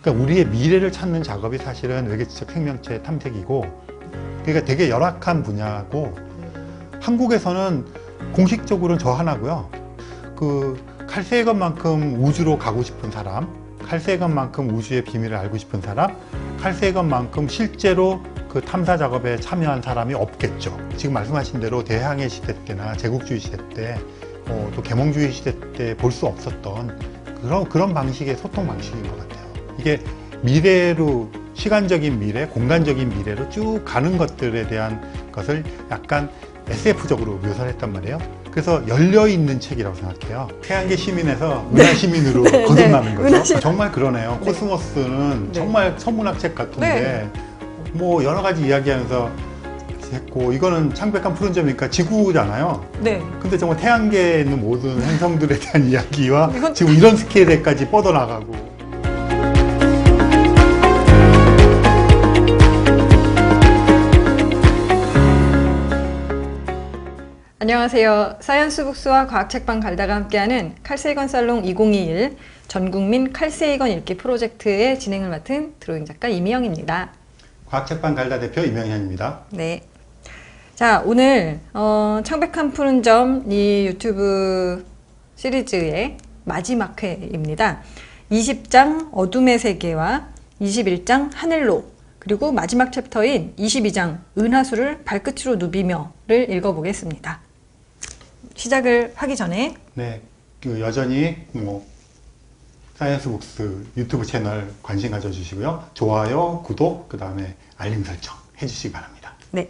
그러니까 우리의 미래를 찾는 작업이 사실은 외계지적 생명체 탐색이고, 그러니까 되게 열악한 분야고, 한국에서는 공식적으로는 저 하나고요. 그 칼세건만큼 우주로 가고 싶은 사람, 칼세건만큼 우주의 비밀을 알고 싶은 사람, 칼세건만큼 실제로 그 탐사 작업에 참여한 사람이 없겠죠. 지금 말씀하신 대로 대항해 시대 때나 제국주의 시대 때, 또 계몽주의 시대 때 볼 수 없었던 그런 방식의 소통 방식인 것 같아요. 이게 미래로, 시간적인 미래, 공간적인 미래로 쭉 가는 것들에 대한 것을 약간 SF적으로 묘사를 했단 말이에요. 그래서 열려있는 책이라고 생각해요. 태양계 시민에서 은하시민으로 네, 거듭나는 네, 거죠. 정말 그러네요. 네. 코스모스는 네. 정말 천문학책 같은데 뭐 여러 가지 이야기하면서 했고, 이거는 창백한 푸른 점이니까 지구잖아요. 네. 근데 정말 태양계에 있는 모든 행성들에 대한 이야기와 이건- 지금 이런 스케일에까지 뻗어나가고. 안녕하세요. 사이언스북스와 과학책방 갈다가 함께하는 칼세이건 살롱 2021 전국민 칼세이건 읽기 프로젝트의 진행을 맡은 드로잉 작가 이미영입니다. 과학책방 갈다 대표 이명현입니다. 네. 자, 오늘 창백한 푸른 점 이 유튜브 시리즈의 마지막 회입니다. 20장 어둠의 세계와 21장 하늘로, 그리고 마지막 챕터인 22장 은하수를 발끝으로 누비며를 읽어보겠습니다. 시작을 하기 전에 네, 그 여전히 뭐 사이언스북스 유튜브 채널 관심 가져주시고요. 좋아요, 구독, 그 다음에 알림 설정 해주시기 바랍니다. 네.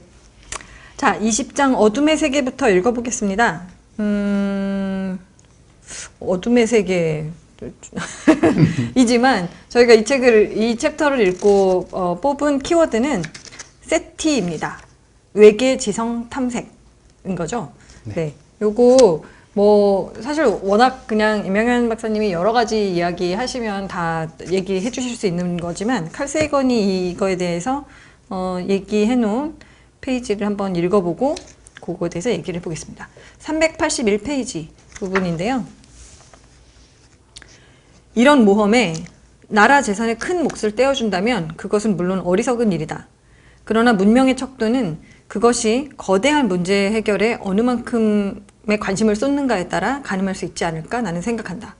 자, 20장 어둠의 세계부터 읽어보겠습니다. 어둠의 세계 이지만 저희가 이 챕터를 읽고 뽑은 키워드는 세티입니다. 외계 지성 탐색인 거죠. 네. 요거 뭐 사실 워낙 그냥 임영현 박사님이 여러 가지 이야기 하시면 다 얘기해 주실 수 있는 거지만, 칼세이건이 이거에 대해서 얘기해 놓은 페이지를 한번 읽어보고 그거에 대해서 얘기를 해보겠습니다. 381페이지 부분인데요. 이런 모험에 나라 재산의 큰 몫을 떼어준다면 그것은 물론 어리석은 일이다. 그러나 문명의 척도는 그것이 거대한 문제 해결에 어느 만큼의 관심을 쏟는가에 따라 가늠할 수 있지 않을까 나는 생각한다.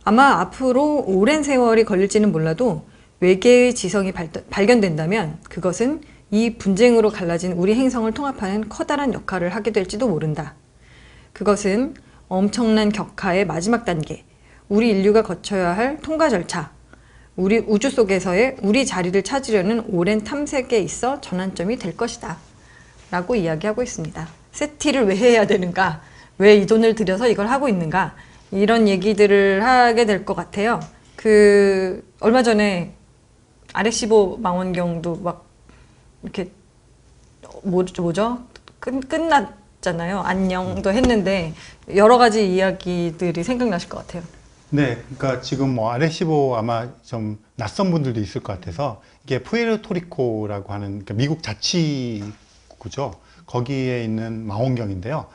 아마 앞으로 오랜 세월이 걸릴지는 몰라도 외계의 지성이 발견된다면 그것은 이 분쟁으로 갈라진 우리 행성을 통합하는 커다란 역할을 하게 될지도 모른다. 그것은 엄청난 격하의 마지막 단계, 우리 인류가 거쳐야 할 통과 절차, 우리 우주 속에서의 우리 자리를 찾으려는 오랜 탐색에 있어 전환점이 될 것이다 라고 이야기하고 있습니다. 세티를 왜 해야 되는가, 왜 이 돈을 들여서 이걸 하고 있는가, 이런 얘기들을 하게 될 것 같아요. 얼마 전에 아레시보 망원경도 막 이렇게 뭐죠? 끝났잖아요. 안녕도 했는데 여러 가지 이야기들이 생각나실 것 같아요. 네, 그러니까 지금 뭐 아레시보 아마 좀 낯선 분들도 있을 것 같아서, 이게 푸에르토리코라고 하는, 그러니까 미국 자치구죠. 거기에 있는 망원경인데요.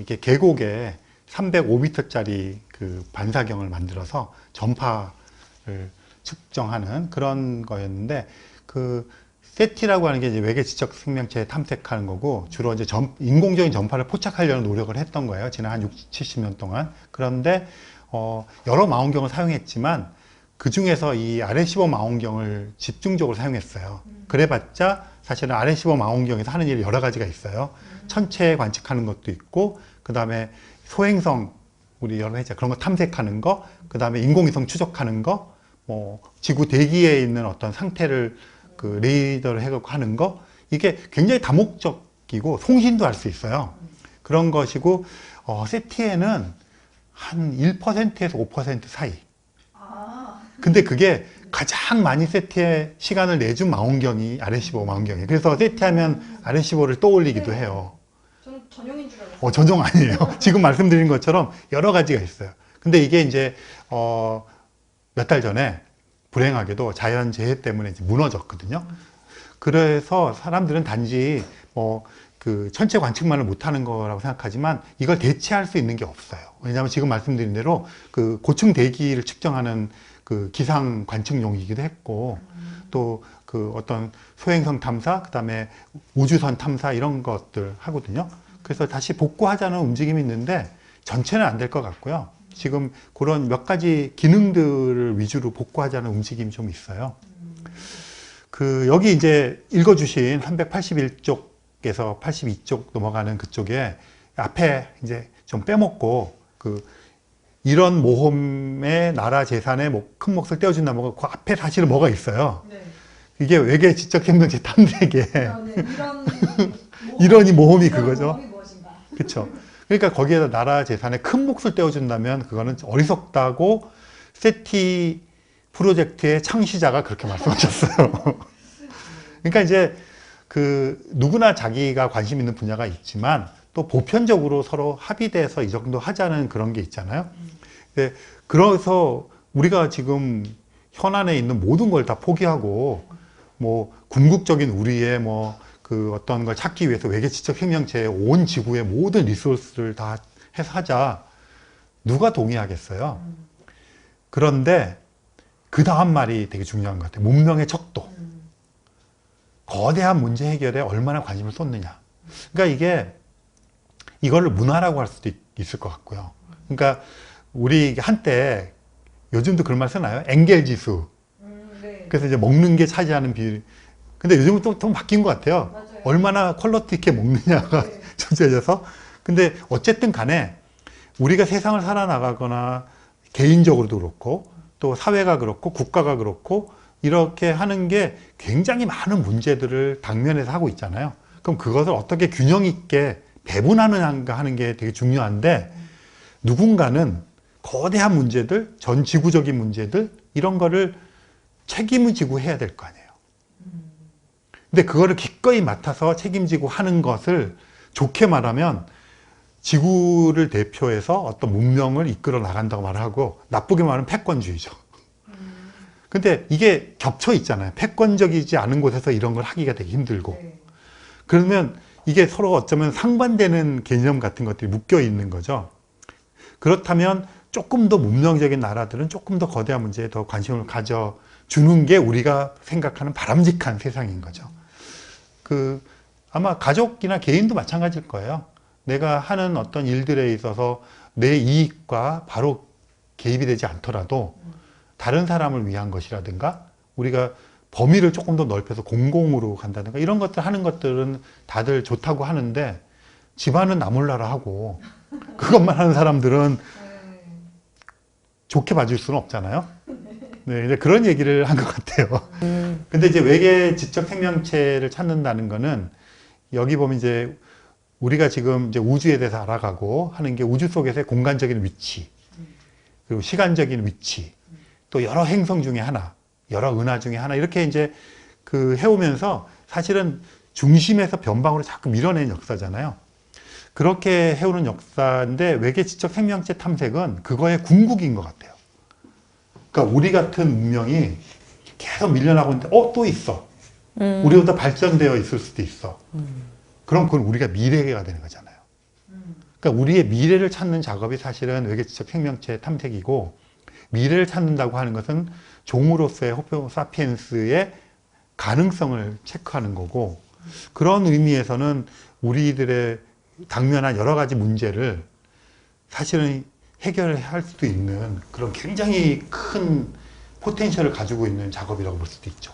이게 계곡에 305m짜리 그 반사경을 만들어서 전파를 측정하는 그런 거였는데, 세티라고 하는 게 이제 외계 지적 생명체 탐색하는 거고, 주로 이제 인공적인 전파를 포착하려는 노력을 했던 거예요. 지난 한 60, 70년 동안. 그런데 여러 망원경을 사용했지만 그 중에서 이 아레시보 망원경을 집중적으로 사용했어요. 그래봤자 사실은 아레시보 망원경에서 하는 일이 여러 가지가 있어요. 천체 관측하는 것도 있고, 그 다음에 소행성, 우리 여러 가지 그런 거 탐색하는 거, 그 다음에 인공위성 추적하는 거, 지구 대기에 있는 어떤 상태를 레이더를 해갖고 하는 거, 이게 굉장히 다목적이고 송신도 할 수 있어요. 그런 것이고, 세티에는 한 1%에서 5% 사이. 근데 그게 가장 많이 세티에 시간을 내준 망원경이 아레시보 망원경이에요. 그래서 세티하면 아레시보를 떠올리기도 해요. 저는 전용인 줄 알았어요. 전용 아니에요. 지금 말씀드린 것처럼 여러 가지가 있어요. 근데 이게 이제 몇 달 전에 불행하게도 자연재해 때문에 이제 무너졌거든요. 그래서 사람들은 단지 천체 관측만을 못하는 거라고 생각하지만 이걸 대체할 수 있는 게 없어요. 왜냐하면 지금 말씀드린 대로 고층 대기를 측정하는 그 기상 관측용이기도 했고 또 그 어떤 소행성 탐사, 그다음에 우주선 탐사 이런 것들 하거든요. 그래서 다시 복구하자는 움직임이 있는데 전체는 안 될 것 같고요. 지금 그런 몇 가지 기능들을 위주로 복구하자는 움직임이 좀 있어요. 그 여기 이제 읽어주신 381쪽에서 82쪽 넘어가는 그쪽에 앞에 이제 좀 빼먹고 그 이런 모험의 나라 재산에 큰 몫을 떼어준다 뭐 그 앞에 사실은 뭐가 있어요. 네. 이게 외계 지적 생명체 탐색에 네. 이런 모험이 그거죠. 무엇인가? 그렇죠. 그러니까 거기에다 나라 재산에 큰 몫을 떼어준다면 그거는 어리석다고 세티 프로젝트의 창시자가 그렇게 말씀하셨어요. 그러니까 이제 그 누구나 자기가 관심 있는 분야가 있지만 또 보편적으로 서로 합의돼서 이 정도 하자는 그런 게 있잖아요. 네, 그래서 우리가 지금 현안에 있는 모든 걸 다 포기하고 뭐 궁극적인 우리의 뭐 그 어떤 걸 찾기 위해서 외계 지적 생명체의 온 지구의 모든 리소스를 다 해서 하자. 누가 동의하겠어요? 그런데 그 다음 말이 되게 중요한 것 같아요. 문명의 척도. 거대한 문제 해결에 얼마나 관심을 쏟느냐. 그러니까 이게 이걸 문화라고 할 수도 있을 것 같고요. 그러니까 우리 한때 요즘도 그런 말 쓰나요? 엥겔 지수. 네. 그래서 이제 먹는 게 차지하는 비율. 근데 요즘은 좀 바뀐 것 같아요. 맞아요. 얼마나 퀄러티 있게 먹느냐가 네. 존재해서. 근데 어쨌든 간에 우리가 세상을 살아나가거나 개인적으로도 그렇고 또 사회가 그렇고 국가가 그렇고 이렇게 하는 게 굉장히 많은 문제들을 당면에서 하고 있잖아요. 그럼 그것을 어떻게 균형 있게 배분하느냐 하는 게 되게 중요한데 누군가는 거대한 문제들, 전 지구적인 문제들 이런 거를 책임을 지고 해야 될 거 아니에요. 근데 그거를 기꺼이 맡아서 책임지고 하는 것을 좋게 말하면 지구를 대표해서 어떤 문명을 이끌어 나간다고 말하고 나쁘게 말하면 패권주의죠. 근데 이게 겹쳐 있잖아요. 패권적이지 않은 곳에서 이런 걸 하기가 되게 힘들고. 네. 그러면 이게 서로 어쩌면 상반되는 개념 같은 것들이 묶여 있는 거죠. 그렇다면 조금 더 문명적인 나라들은 조금 더 거대한 문제에 더 관심을 가져주는 게 우리가 생각하는 바람직한 세상인 거죠. 그 아마 가족이나 개인도 마찬가지일 거예요. 내가 하는 어떤 일들에 있어서 내 이익과 바로 개입이 되지 않더라도 다른 사람을 위한 것이라든가 우리가 범위를 조금 더 넓혀서 공공으로 간다든가 이런 것들 하는 것들은 다들 좋다고 하는데 집안은 나 몰라라 하고 그것만 하는 사람들은 좋게 봐줄 수는 없잖아요. 네, 이제 그런 얘기를 한 것 같아요. 근데 이제 외계 지적 생명체를 찾는다는 거는 여기 보면 이제 우리가 지금 이제 우주에 대해서 알아가고 하는 게 우주 속에서의 공간적인 위치, 그리고 시간적인 위치, 또 여러 행성 중에 하나, 여러 은하 중에 하나 이렇게 이제 그 해오면서 사실은 중심에서 변방으로 자꾸 밀어낸 역사잖아요. 그렇게 해오는 역사인데 외계 지적 생명체 탐색은 그거의 궁극인 것 같아요. 그러니까 우리 같은 문명이 계속 밀려나고 있는데 또 있어. 우리보다 발전되어 있을 수도 있어. 그럼 그건 우리가 미래가 되는 거잖아요. 그러니까 우리의 미래를 찾는 작업이 사실은 외계 지적 생명체 탐색이고 미래를 찾는다고 하는 것은 종으로서의 호모 사피엔스의 가능성을 체크하는 거고 그런 의미에서는 우리들의 당면한 여러 가지 문제를 사실은 해결할 수도 있는 그런 굉장히 큰 포텐셜을 가지고 있는 작업이라고 볼 수도 있죠.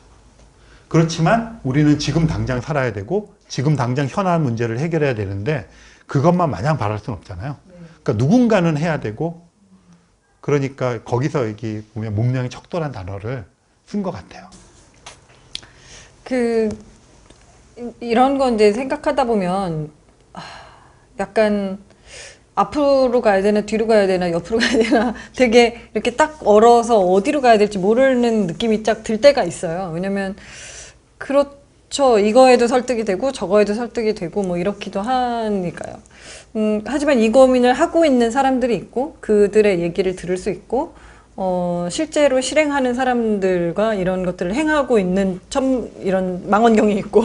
그렇지만 우리는 지금 당장 살아야 되고 지금 당장 현안 문제를 해결해야 되는데 그것만 마냥 바랄 수는 없잖아요. 그러니까 누군가는 해야 되고 그러니까 거기서 여기 보면 문명의 척도란 단어를 쓴 것 같아요. 이런 건 이제 생각하다 보면 약간 앞으로 가야 되나 뒤로 가야 되나 옆으로 가야 되나 되게 이렇게 딱 얼어서 어디로 가야 될지 모르는 느낌이 딱 들 때가 있어요. 왜냐면 그렇죠. 이거에도 설득이 되고 저거에도 설득이 되고 뭐 이렇기도 하니까요. 하지만 이 고민을 하고 있는 사람들이 있고 그들의 얘기를 들을 수 있고 실제로 실행하는 사람들과 이런 것들을 행하고 있는 이런 망원경이 있고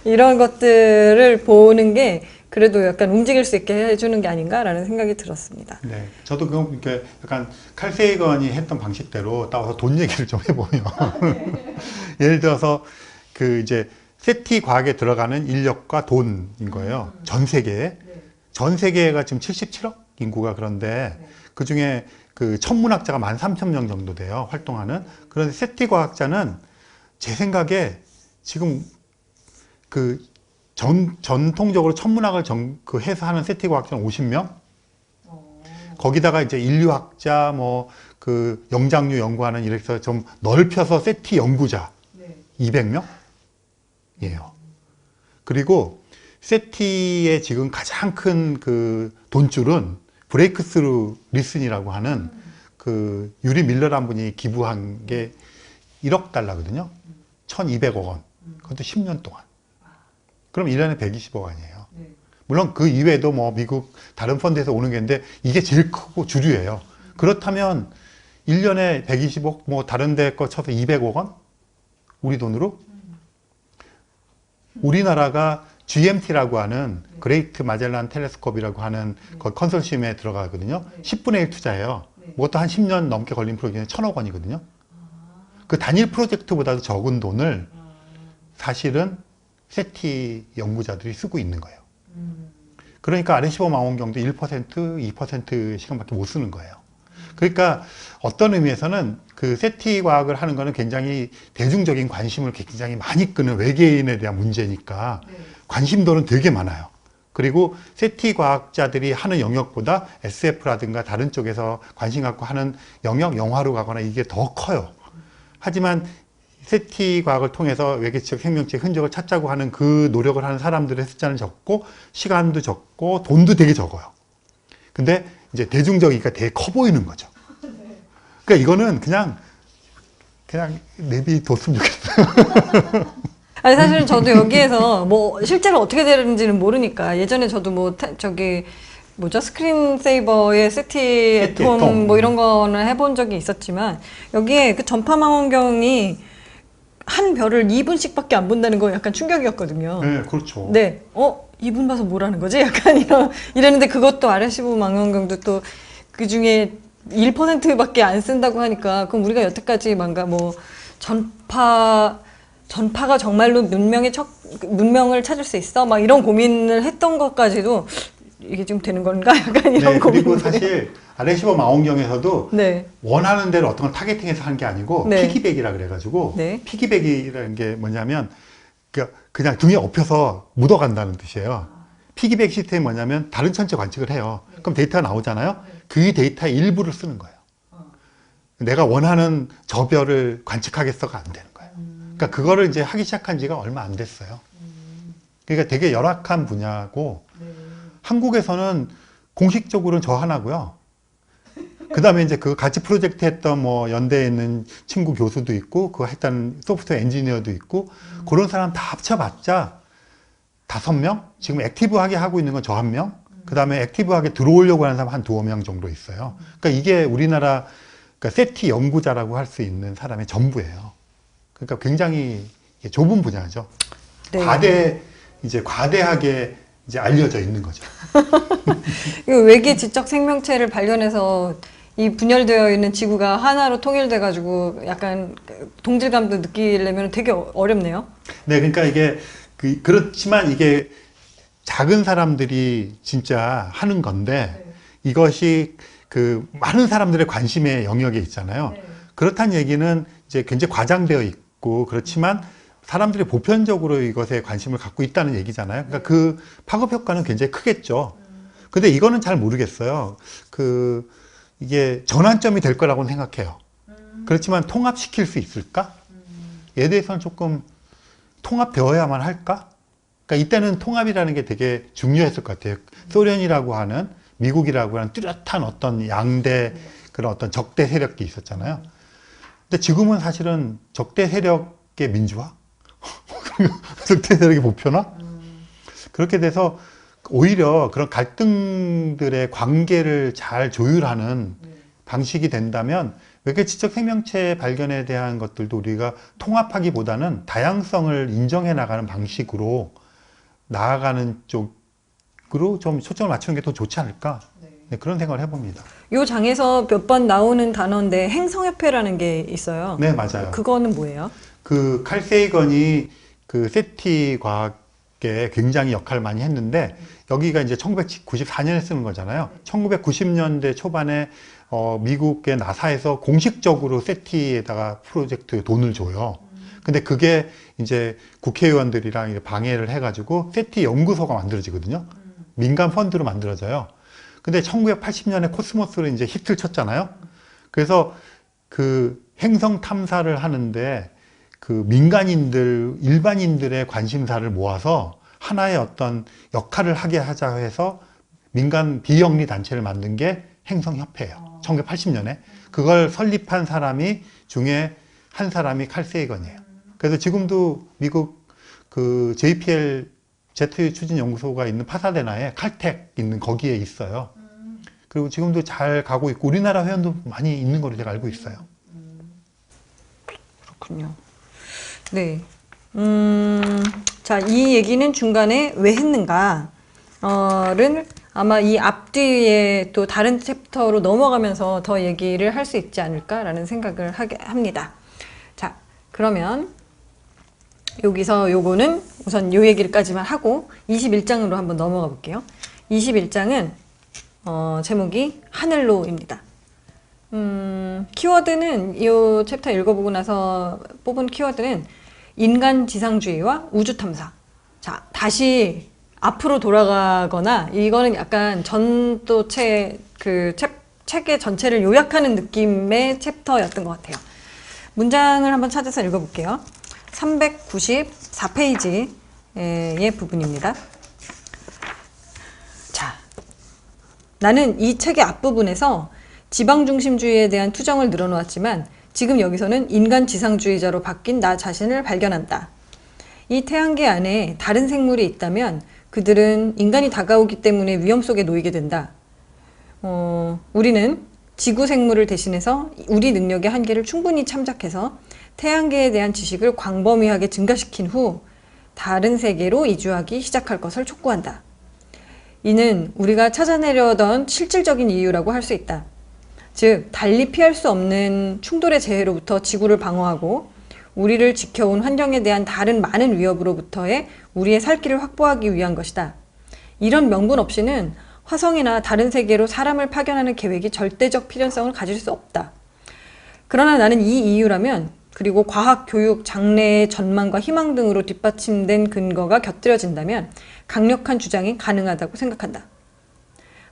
이런 것들을 보는 게 그래도 약간 움직일 수 있게 해주는 게 아닌가라는 생각이 들었습니다. 네, 저도 그 이렇게 약간 칼 세이건이 했던 방식대로 따와서 돈 얘기를 좀 해보면 예를 들어서 그 이제 세티 과학에 들어가는 인력과 돈인 거예요. 전 세계에. 전 세계가 지금 77억 인구가 그런데 그 중에 그 천문학자가 13,000명 정도 돼요. 활동하는. 그런데 세티 과학자는 제 생각에 지금 그 전통적으로 천문학을 그 해서 하는 세티 과학자는 50명? 거기다가 이제 인류학자, 뭐, 그 영장류 연구하는 이렇게 해서 좀 넓혀서 세티 연구자 200명? 예요. 그리고 세티의 지금 가장 큰 그 돈줄은 브레이크스루 리슨이라고 하는 그 유리 밀러라는 분이 기부한 게 1억 달러거든요. 1,200억 원. 그것도 10년 동안. 그럼 1년에 120억 원이에요. 물론 그 이외에도 뭐 미국 다른 펀드에서 오는 게 있는데 이게 제일 크고 주류예요. 그렇다면 1년에 120억, 뭐 다른 데 거 쳐서 200억 원? 우리 돈으로? 우리나라가 GMT라고 하는 그레이트 마젤란 텔레스콥이라고 하는 그 컨소시엄에 들어가거든요. 10분의 1 투자해요. 그것도 한 10년 넘게 걸린 프로젝트는 1,000억 원이거든요. 그 단일 프로젝트보다도 적은 돈을 사실은 세티 연구자들이 쓰고 있는 거예요. 그러니까 RN15 망원경도 1%, 2% 시간밖에 못 쓰는 거예요. 그러니까 어떤 의미에서는 그 세티 과학을 하는 거는 굉장히 대중적인 관심을 굉장히 많이 끄는 외계인에 대한 문제니까 관심도는 되게 많아요. 그리고 세티 과학자들이 하는 영역보다 SF라든가 다른 쪽에서 관심 갖고 하는 영역, 영화로 가거나 이게 더 커요. 하지만 세티 과학을 통해서 외계적 생명체의 흔적을 찾자고 하는 그 노력을 하는 사람들의 숫자는 적고 시간도 적고 돈도 되게 적어요. 근데 이제 대중적이니까 되게 커 보이는 거죠. 그러니까 이거는 그냥 내비뒀으면 좋겠어요. 아니 사실은 저도 여기에서 뭐 실제로 어떻게 되는지는 모르니까 예전에 저도 뭐 저기 뭐죠 스크린 세이버의 세티 애톰 뭐 이런 거는 해본 적이 있었지만 여기에 그 전파 망원경이 한 별을 2분씩밖에 안 본다는 거 약간 충격이었거든요. 네, 그렇죠. 네, 2분 봐서 뭐라는 거지? 약간 이랬는데 그것도 RS15 망원경도 또 그 중에 1%밖에 안 쓴다고 하니까 그럼 우리가 여태까지 뭔가 뭐 전파가 정말로 문명을 찾을 수 있어? 막 이런 고민을 했던 것까지도 이게 지금 되는 건가? 약간 이런 네, 고민들이. 그리고 사실 RN15 망원경에서도 네. 원하는 대로 어떤 걸 타겟팅해서 하는 게 아니고 네. 피기백이라 그래가지고 네. 피기백이라는 게 뭐냐면 그냥 등에 엎여서 묻어간다는 뜻이에요. 피기백 시스템이 뭐냐면 다른 천체 관측을 해요. 그럼 데이터가 나오잖아요. 그 데이터의 일부를 쓰는 거예요. 내가 원하는 저 별을 관측하겠어가 안 되는 거예요. 그러니까 그거를 이제 하기 시작한 지가 얼마 안 됐어요. 그러니까 되게 열악한 분야고 한국에서는 공식적으로는 저 하나고요. 그 다음에 이제 그 같이 프로젝트 했던 뭐 연대에 있는 친구 교수도 있고, 그거 했던 소프트웨어 엔지니어도 있고, 그런 사람 다 합쳐봤자 5명? 지금 액티브하게 하고 있는 건 저 1명? 그 다음에 액티브하게 들어오려고 하는 사람 한 2명 정도 있어요. 그러니까 이게 우리나라 그러니까 세티 연구자라고 할 수 있는 사람의 전부예요. 그러니까 굉장히 좁은 분야죠. 네. 과대하게 이제 알려져 있는 거죠. 외계 지적 생명체를 발견해서 이 분열되어 있는 지구가 하나로 통일돼 가지고 약간 동질감도 느끼려면 되게 어렵네요. 네, 그러니까 이게 그렇지만 이게 작은 사람들이 진짜 하는 건데 이것이 그 많은 사람들의 관심의 영역에 있잖아요. 그렇다는 얘기는 이제 굉장히 과장되어 있고 그렇지만 사람들이 보편적으로 이것에 관심을 갖고 있다는 얘기잖아요. 그러니까 그 파급 효과는 굉장히 크겠죠. 근데 이거는 잘 모르겠어요. 이게 전환점이 될 거라고는 생각해요. 그렇지만 통합시킬 수 있을까? 얘에 대해서는 조금 통합되어야만 할까? 그러니까 이때는 통합이라는 게 되게 중요했을 것 같아요. 소련이라고 하는 미국이라고 하는 뚜렷한 어떤 양대 그런 어떤 적대 세력이 있었잖아요. 근데 지금은 사실은 적대 세력의 민주화? 적대 세력의 보편화? 그렇게 돼서 오히려 그런 갈등들의 관계를 잘 조율하는 방식이 된다면 외계지적 생명체 발견에 대한 것들도 우리가 통합하기보다는 다양성을 인정해 나가는 방식으로 나아가는 좀 초점을 맞추는 게 더 좋지 않을까? 네, 그런 생각을 해봅니다. 요 장에서 몇 번 나오는 단어인데 행성협회라는 게 있어요. 네, 맞아요. 그거는 뭐예요? 그 칼 세이건이 그 세티 과학에 굉장히 역할을 많이 했는데 여기가 이제 1994년에 쓰는 거잖아요. 1990년대 초반에 미국의 나사에서 공식적으로 세티에다가 프로젝트에 돈을 줘요. 근데 그게 이제 국회의원들이랑 이제 방해를 해가지고 세티 연구소가 만들어지거든요. 민간 펀드로 만들어져요. 근데 1980년에 코스모스를 이제 히트를 쳤잖아요. 그래서 그 행성 탐사를 하는데 그 민간인들, 일반인들의 관심사를 모아서 하나의 어떤 역할을 하게 하자 해서 민간 비영리 단체를 만든 게 행성협회예요. 1980년에. 그걸 설립한 사람이 중에 한 사람이 칼 세이건이에요. 그래서 지금도 미국 그 JPL 제트 추진 연구소가 있는 파사데나에 칼텍 있는 거기에 있어요. 그리고 지금도 잘 가고 있고 우리나라 회원도 많이 있는 걸로 제가 알고 있어요. 그렇군요. 네. 자, 이 얘기는 중간에 왜 했는가? 를 아마 이 앞뒤에 또 다른 챕터로 넘어가면서 더 얘기를 할 수 있지 않을까라는 생각을 합니다. 자, 그러면 여기서 요거는 우선 요 얘기까지만 하고 21장으로 한번 넘어가 볼게요. 21장은 제목이 하늘로입니다. 키워드는 이 챕터 읽어보고 나서 뽑은 키워드는 인간 지상주의와 우주 탐사. 자, 다시 앞으로 돌아가거나 이거는 약간 전도체 책의 전체를 요약하는 느낌의 챕터였던 것 같아요. 문장을 한번 찾아서 읽어볼게요. 394페이지의 부분입니다. 자, 나는 이 책의 앞부분에서 지방중심주의에 대한 투정을 늘어놓았지만 지금 여기서는 인간 지상주의자로 바뀐 나 자신을 발견한다. 이 태양계 안에 다른 생물이 있다면 그들은 인간이 다가오기 때문에 위험 속에 놓이게 된다. 우리는 지구 생물을 대신해서 우리 능력의 한계를 충분히 참작해서 태양계에 대한 지식을 광범위하게 증가시킨 후 다른 세계로 이주하기 시작할 것을 촉구한다. 이는 우리가 찾아내려던 실질적인 이유라고 할 수 있다. 즉, 달리 피할 수 없는 충돌의 재해로부터 지구를 방어하고 우리를 지켜온 환경에 대한 다른 많은 위협으로부터의 우리의 살 길을 확보하기 위한 것이다. 이런 명분 없이는 화성이나 다른 세계로 사람을 파견하는 계획이 절대적 필연성을 가질 수 없다. 그러나 나는 이 이유라면, 그리고 과학, 교육, 장래의 전망과 희망 등으로 뒷받침된 근거가 곁들여진다면 강력한 주장이 가능하다고 생각한다.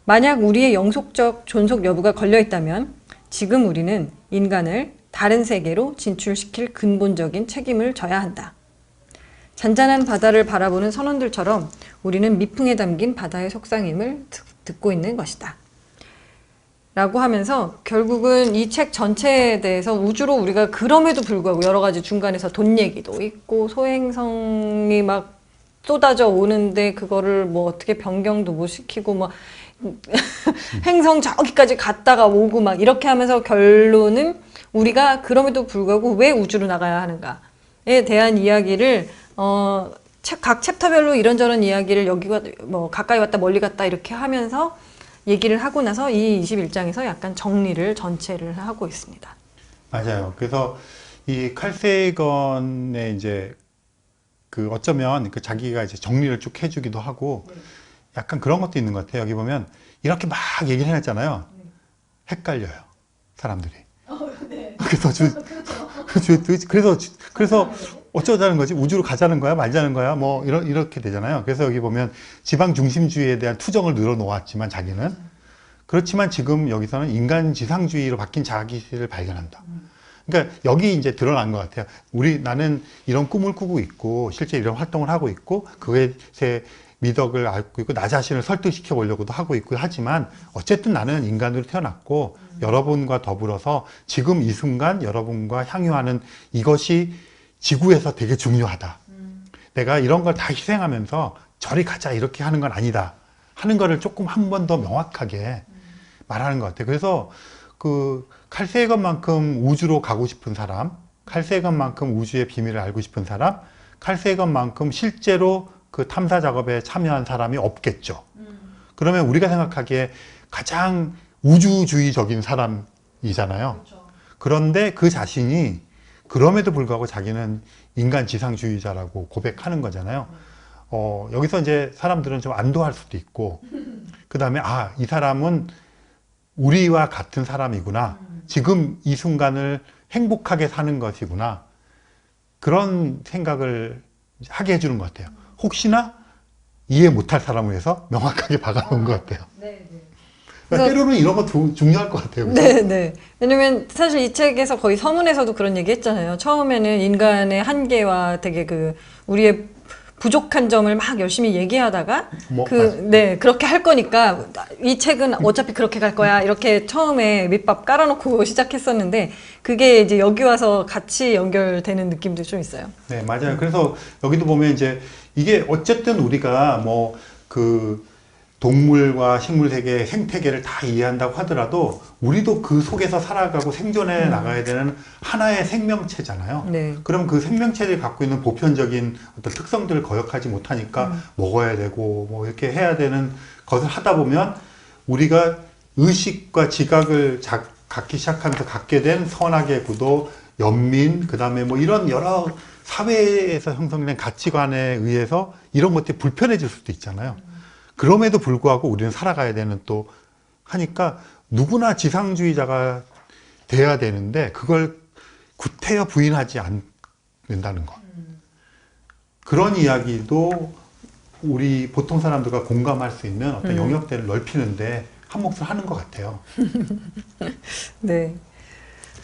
만약 우리의 영속적 존속 여부가 걸려있다면 지금 우리는 인간을 다른 세계로 진출시킬 근본적인 책임을 져야 한다. 잔잔한 바다를 바라보는 선원들처럼 우리는 미풍에 담긴 바다의 속상임을 듣고 있는 것이다. 라고 하면서 결국은 이 책 전체에 대해서 우주로 우리가 그럼에도 불구하고 여러 가지 중간에서 돈 얘기도 있고 소행성이 막 쏟아져 오는데 그거를 뭐 어떻게 변경도 못 시키고 뭐 행성 저기까지 갔다가 오고 막 이렇게 하면서 결론은 우리가 그럼에도 불구하고 왜 우주로 나가야 하는가에 대한 이야기를 각 챕터별로 이런저런 이야기를 여기가 뭐 가까이 왔다 멀리 갔다 이렇게 하면서 얘기를 하고 나서 이 21장에서 약간 정리를 전체를 하고 있습니다. 맞아요. 그래서 이 칼 세이건의 이제 그 어쩌면 그 자기가 이제 정리를 쭉 해주기도 하고 약간 그런 것도 있는 것 같아요. 여기 보면 이렇게 막 얘기를 해놨잖아요. 헷갈려요. 사람들이. 그래서 어쩌자는 거지? 우주로 가자는 거야? 말자는 거야? 뭐 이렇게 되잖아요. 그래서 여기 보면 지방 중심주의에 대한 투정을 늘어놓았지만 자기는 그렇지만 지금 여기서는 인간 지상주의로 바뀐 자기를 발견한다. 그러니까 여기 이제 드러난 것 같아요. 나는 이런 꿈을 꾸고 있고 실제 이런 활동을 하고 있고 그것에 미덕을 앓고 있고 나 자신을 설득시켜 보려고도 하고 있고 하지만 어쨌든 나는 인간으로 태어났고 여러분과 더불어서 지금 이 순간 여러분과 향유하는 이것이 지구에서 되게 중요하다. 내가 이런 걸 다 희생하면서 저리 가자 이렇게 하는 건 아니다 하는 거를 조금 한 번 더 명확하게 말하는 것 같아요. 그래서 그 칼 세이건만큼 우주로 가고 싶은 사람, 칼 세이건만큼 우주의 비밀을 알고 싶은 사람, 칼 세이건만큼 실제로 그 탐사 작업에 참여한 사람이 없겠죠. 그러면 우리가 생각하기에 가장 우주주의적인 사람이잖아요. 그런데 그 자신이 그럼에도 불구하고 자기는 인간 지상주의자라고 고백하는 거잖아요. 여기서 이제 사람들은 좀 안도할 수도 있고, 그 다음에, 이 사람은 우리와 같은 사람이구나. 지금 이 순간을 행복하게 사는 것이구나. 그런 생각을 하게 해주는 것 같아요. 혹시나 이해 못할 사람을 위해서 명확하게 박아놓은 것 같아요. 그러니까 때로는 이런 거 중요할 것 같아요. 그죠? 네. 왜냐면 사실 이 책에서 거의 서문에서도 그런 얘기 했잖아요. 처음에는 인간의 한계와 되게 우리의 부족한 점을 막 열심히 얘기하다가 그렇게 할 거니까 이 책은 어차피 그렇게 갈 거야. 이렇게 처음에 밑밥 깔아놓고 시작했었는데 그게 이제 여기 와서 같이 연결되는 느낌도 좀 있어요. 네, 맞아요. 그래서 여기도 보면 이제 이게 어쨌든 우리가 동물과 식물 세계, 생태계를 다 이해한다고 하더라도 우리도 그 속에서 살아가고 생존해 나가야 되는 하나의 생명체잖아요. 네. 그럼 그 생명체들이 갖고 있는 보편적인 어떤 특성들을 거역하지 못하니까 먹어야 되고 뭐 이렇게 해야 되는 것을 하다 보면 우리가 의식과 지각을 갖기 시작하면서 갖게 된 선악의 구도, 연민, 그 다음에 뭐 이런 여러 사회에서 형성된 가치관에 의해서 이런 것들이 불편해질 수도 있잖아요. 그럼에도 불구하고 우리는 살아가야 되는 또 하니까 누구나 지상주의자가 돼야 되는데 그걸 구태여 부인하지 않는다는 것. 그런 이야기도 우리 보통 사람들과 공감할 수 있는 어떤 영역대를 넓히는데 한 몫을 하는 것 같아요. 네.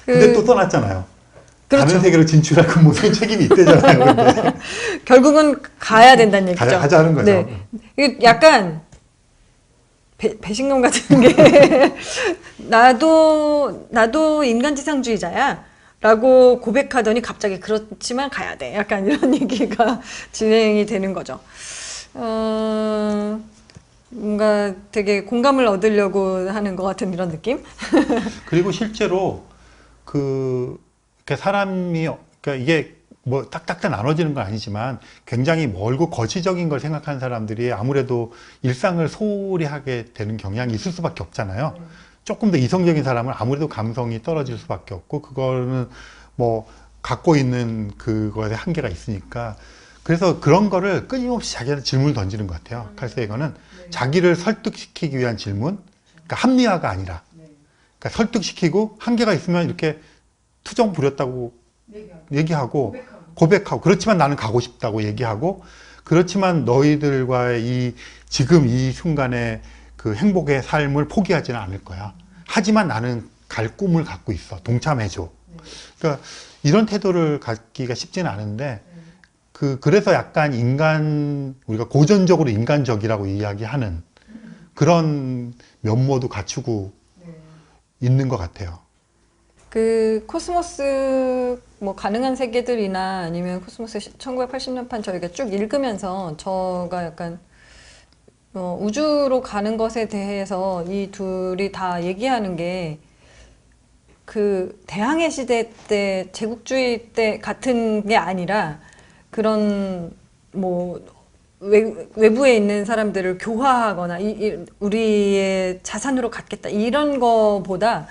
근데 또 떠났잖아요. 그렇죠. 다른 세계로 진출할 그 모든 책임이 있대잖아요. 근데. 결국은 가야 된다는 얘기죠. 가자는 거죠. 네. 이게 약간 배신감 같은 게 나도 인간지상주의자야 라고 고백하더니 갑자기 그렇지만 가야 돼. 약간 이런 얘기가 진행이 되는 거죠. 뭔가 되게 공감을 얻으려고 하는 것 같은 이런 느낌? 그리고 실제로 사람이, 그러니까 이게 뭐 딱딱딱 나눠지는 건 아니지만 굉장히 멀고 거시적인 걸 생각하는 사람들이 아무래도 일상을 소홀히 하게 되는 경향이 있을 수밖에 없잖아요. 조금 더 이성적인 사람은 아무래도 감성이 떨어질 수밖에 없고 그거는 뭐 갖고 있는 그거에 한계가 있으니까 그래서 그런 거를 끊임없이 자기한테 질문을 던지는 것 같아요. 칼 세이건은 자기를 설득시키기 위한 질문, 그러니까 합리화가 아니라 그러니까 설득시키고 한계가 있으면 이렇게 투정 부렸다고 얘기하고 고백하고 그렇지만 나는 가고 싶다고 얘기하고 그렇지만 너희들과의 지금 이 순간의 그 행복의 삶을 포기하지는 않을 거야. 하지만 나는 갈 꿈을 갖고 있어. 동참해줘. 그러니까 이런 태도를 갖기가 쉽지는 않은데 그래서 약간 우리가 고전적으로 인간적이라고 이야기하는 그런 면모도 갖추고 있는 것 같아요. 코스모스 뭐 가능한 세계들이나 아니면 코스모스 1980년판 저희가 쭉 읽으면서 저가 약간 우주로 가는 것에 대해서 이 둘이 다 얘기하는 게 대항해 시대 때 제국주의 때 같은 게 아니라 그런 뭐 외부에 있는 사람들을 교화하거나 우리의 자산으로 갖겠다 이런 거보다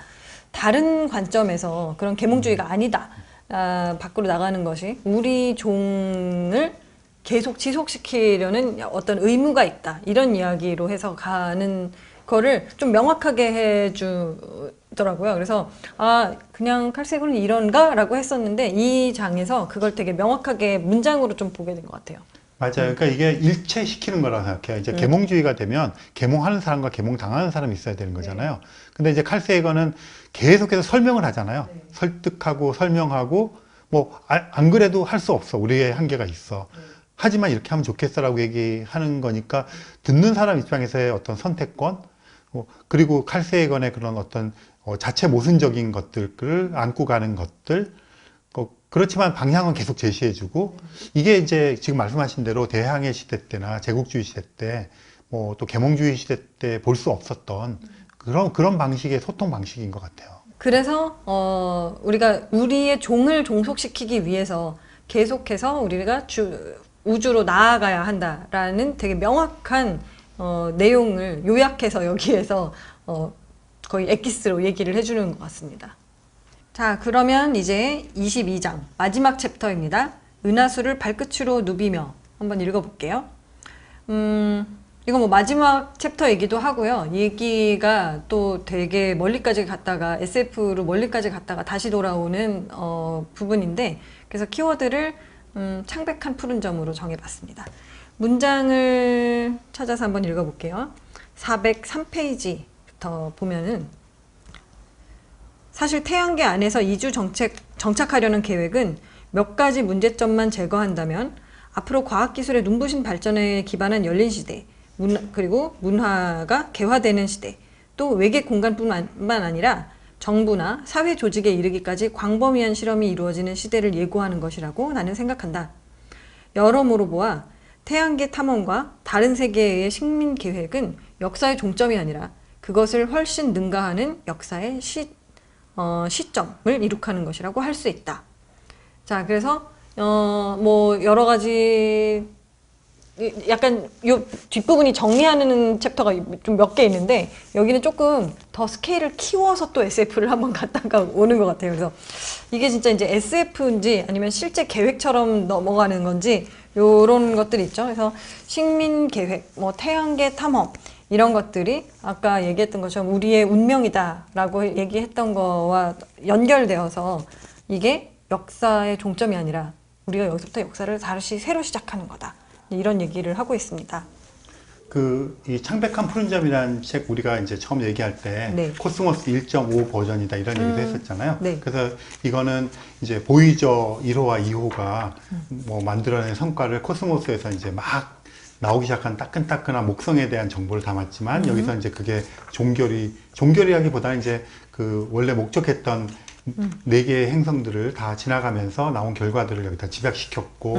다른 관점에서 그런 계몽주의가 아니다. 밖으로 나가는 것이 우리 종을 계속 지속시키려는 어떤 의무가 있다. 이런 이야기로 해서 가는 거를 좀 명확하게 해주더라고요. 그래서 그냥 칼 세이건은 이런가? 라고 했었는데 이 장에서 그걸 되게 명확하게 문장으로 좀 보게 된 것 같아요. 맞아요. 그러니까 이게 일체시키는 거라고 생각해요. 이제 계몽주의가 되면 계몽하는 사람과 계몽당하는 사람이 있어야 되는 거잖아요. 근데 이제 칼 세이건은 계속해서 설명을 하잖아요. 설득하고 설명하고 뭐 안 그래도 할 수 없어. 우리의 한계가 있어. 하지만 이렇게 하면 좋겠어라고 얘기하는 거니까 듣는 사람 입장에서의 어떤 선택권 그리고 칼 세이건의 그런 어떤 자체 모순적인 것들을 안고 가는 것들 그렇지만 방향은 계속 제시해주고 이게 이제 지금 말씀하신 대로 대항해 시대 때나 제국주의 시대 때 뭐 또 계몽주의 시대 때 볼 수 없었던 그런 방식의 소통 방식인 것 같아요. 그래서 우리가 우리의 종을 종속시키기 위해서 계속해서 우리가 우주로 나아가야 한다라는 되게 명확한 내용을 요약해서 여기에서 거의 엑기스로 얘기를 해주는 것 같습니다. 자, 그러면 이제 22장 마지막 챕터입니다. 은하수를 발끝으로 누비며 한번 읽어볼게요. 이거 뭐 마지막 챕터이기도 하고요. 얘기가 또 되게 멀리까지 갔다가 SF로 멀리까지 갔다가 다시 돌아오는 부분인데, 그래서 키워드를 창백한 푸른 점으로 정해봤습니다. 문장을 찾아서 한번 읽어볼게요. 403페이지부터 보면은, 사실 태양계 안에서 이주 정착하려는 계획은 몇 가지 문제점만 제거한다면 앞으로 과학기술의 눈부신 발전에 기반한 열린 시대, 그리고 문화가 개화되는 시대, 또 외계 공간뿐만 아니라 정부나 사회 조직에 이르기까지 광범위한 실험이 이루어지는 시대를 예고하는 것이라고 나는 생각한다. 여러모로 보아 태양계 탐험과 다른 세계의 식민 계획은 역사의 종점이 아니라 그것을 훨씬 능가하는 역사의 시점을 이룩하는 것이라고 할 수 있다. 자, 그래서 뭐 여러 가지 약간 요 뒷부분이 정리하는 챕터가 좀 몇 개 있는데, 여기는 조금 더 스케일을 키워서 또 SF를 한번 갔다가 오는 것 같아요. 그래서 이게 진짜 이제 SF인지 아니면 실제 계획처럼 넘어가는 건지 요런 것들이 있죠. 그래서 식민 계획, 뭐 태양계 탐험 이런 것들이 아까 얘기했던 것처럼 우리의 운명이다라고 얘기했던 거와 연결되어서 이게 역사의 종점이 아니라 우리가 여기서부터 역사를 다시 새로 시작하는 거다. 이런 얘기를 하고 있습니다. 이 창백한 푸른 점이라는 책 우리가 이제 처음 얘기할 때 네. 코스모스 1.5 버전이다 이런 얘기도 했었잖아요. 네. 그래서 이거는 이제 보이저 1호와 2호가 뭐 만들어낸 성과를 코스모스에서 이제 막 나오기 시작한 따끈따끈한 목성에 대한 정보를 담았지만 여기서 이제 그게 종결이라기보다는 이제 그 원래 목적했던 네 개의 행성들을 다 지나가면서 나온 결과들을 여기다 집약시켰고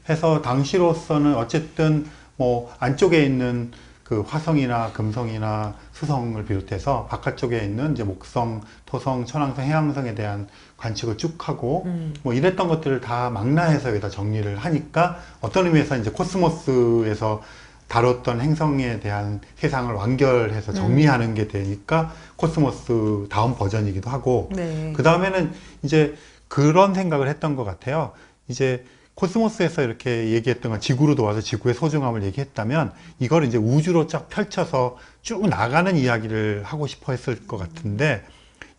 해서 당시로서는 어쨌든 뭐 안쪽에 있는 그 화성이나 금성이나 수성을 비롯해서 바깥쪽에 있는 이제 목성, 토성, 천왕성, 해왕성에 대한 관측을 쭉 하고 뭐 이랬던 것들을 다 망라해서 여기다 정리를 하니까 어떤 의미에서 이제 코스모스에서 다뤘던 행성에 대한 세상을 완결해서 정리하는 게 되니까 코스모스 다음 버전이기도 하고, 네. 그 다음에는 이제 그런 생각을 했던 것 같아요. 이제 코스모스에서 이렇게 얘기했던 건 지구로 도와서 지구의 소중함을 얘기했다면 이걸 이제 우주로 쫙 펼쳐서 쭉 나가는 이야기를 하고 싶어 했을 것 같은데,